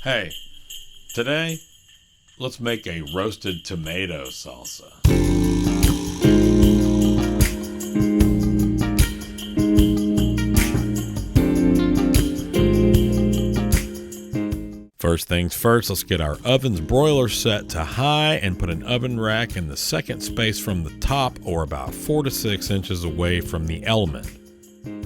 Hey, today, let's make a roasted tomato salsa. First things first, let's get our oven's broiler set to high and put an oven rack in the second space from the top, or about 4 to 6 inches away from the element.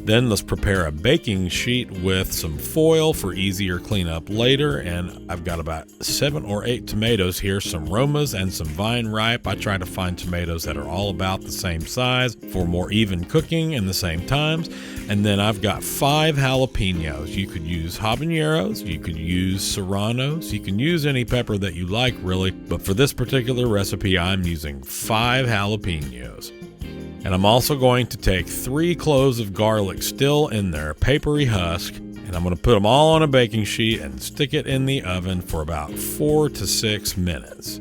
Then let's prepare a baking sheet with some foil for easier cleanup later, and I've got about 7 or 8 tomatoes here, some romas and some vine ripe. I try to find tomatoes that are all about the same size for more even cooking in the same times. And then I've got 5 jalapenos. You could use habaneros, you could use serranos, you can use any pepper that you like really, but for this particular recipe I'm using 5 jalapenos. And I'm also going to take 3 cloves of garlic still in their papery husk, and I'm going to put them all on a baking sheet and stick it in the oven for about 4 to 6 minutes.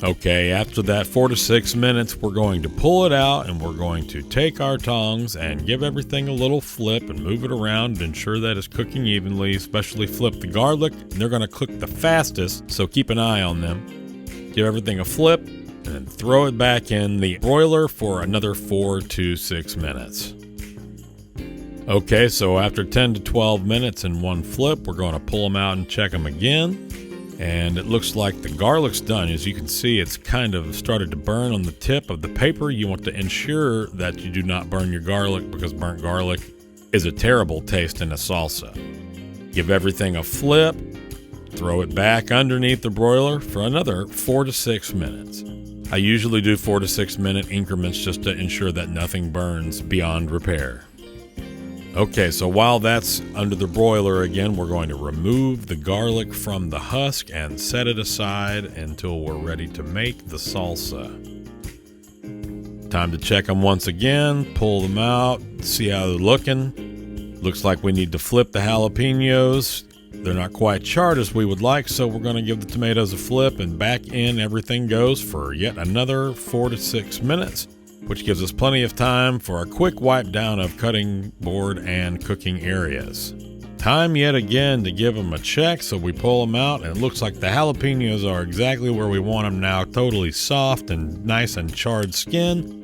Okay, after that 4 to 6 minutes, we're going to pull it out and we're going to take our tongs and give everything a little flip and move it around and ensure that it's cooking evenly, especially flip the garlic. And they're going to cook the fastest, so keep an eye on them. Give everything a flip, and then throw it back in the broiler for another 4 to 6 minutes. Okay, so after 10 to 12 minutes and one flip, we're going to pull them out and check them again. And it looks like the garlic's done. As you can see, it's kind of started to burn on the tip of the paper. You want to ensure that you do not burn your garlic, because burnt garlic is a terrible taste in a salsa. Give everything a flip, throw it back underneath the broiler for another 4 to 6 minutes. I usually do 4 to 6 minute increments just to ensure that nothing burns beyond repair. Okay, so while that's under the broiler again, we're going to remove the garlic from the husk and set it aside until we're ready to make the salsa. Time to check them once again, pull them out, see how they're looking. Looks like we need to flip the jalapenos. They're not quite charred as we would like, so we're going to give the tomatoes a flip, and back in everything goes for yet another 4 to 6 minutes, which gives us plenty of time for a quick wipe down of cutting board and cooking areas. Time yet again to give them a check, so we pull them out, and it looks like the jalapenos are exactly where we want them now, totally soft and nice and charred skin.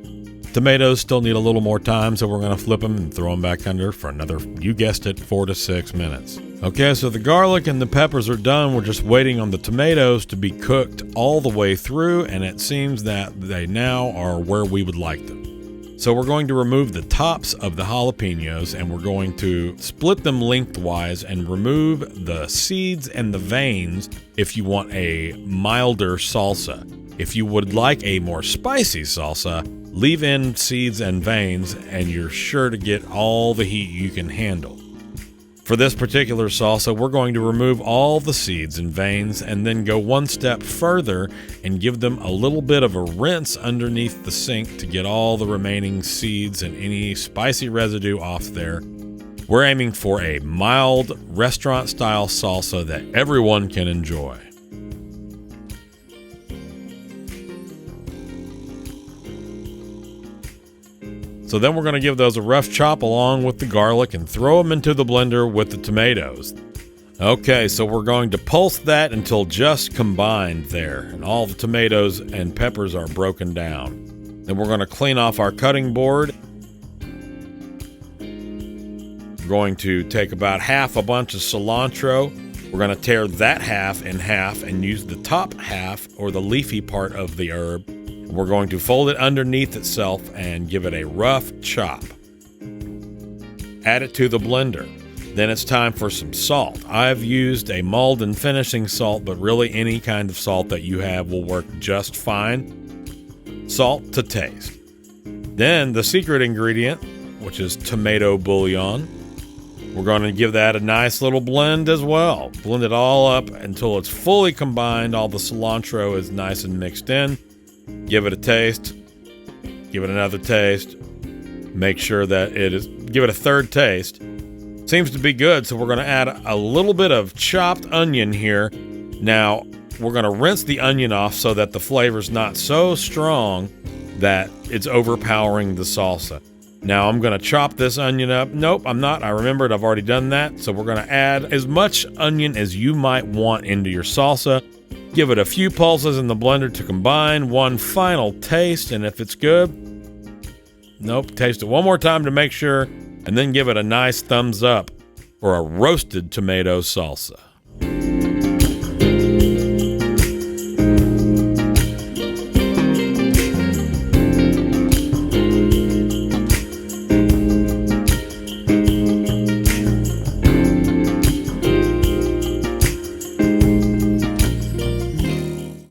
Tomatoes still need a little more time, so we're going to flip them and throw them back under for another, you guessed it, 4 to 6 minutes. Okay, so the garlic and the peppers are done. We're just waiting on the tomatoes to be cooked all the way through, and it seems that they now are where we would like them. So we're going to remove the tops of the jalapenos, and we're going to split them lengthwise and remove the seeds and the veins if you want a milder salsa. If you would like a more spicy salsa, leave in seeds and veins, and you're sure to get all the heat you can handle. For this particular salsa, we're going to remove all the seeds and veins and then go one step further and give them a little bit of a rinse underneath the sink to get all the remaining seeds and any spicy residue off there. We're aiming for a mild restaurant-style salsa that everyone can enjoy. So then we're going to give those a rough chop along with the garlic and throw them into the blender with the tomatoes. Okay, so we're going to pulse that until just combined there, and all the tomatoes and peppers are broken down. Then we're going to clean off our cutting board. We're going to take about half a bunch of cilantro. We're going to tear that half in half and use the top half, or the leafy part of the herb. We're going to fold it underneath itself and give it a rough chop. Add it to the blender. Then it's time for some salt. I've used a mulled and finishing salt, but really any kind of salt that you have will work just fine. Salt to taste. Then the secret ingredient, which is tomato bouillon. We're going to give that a nice little blend as well. Blend it all up until it's fully combined. All the cilantro is nice and mixed in. Give it a taste, give it another taste, make sure that give it a third taste. Seems to be good, so we're going to add a little bit of chopped onion here. Now, we're going to rinse the onion off so that the flavor's not so strong that it's overpowering the salsa. Now I'm going to chop this onion up. Nope, I'm not. I remembered I've already done that. So we're going to add as much onion as you might want into your salsa. Give it a few pulses in the blender to combine. One final taste, and if it's good, nope, taste it one more time to make sure, and then give it a nice thumbs up for a roasted tomato salsa.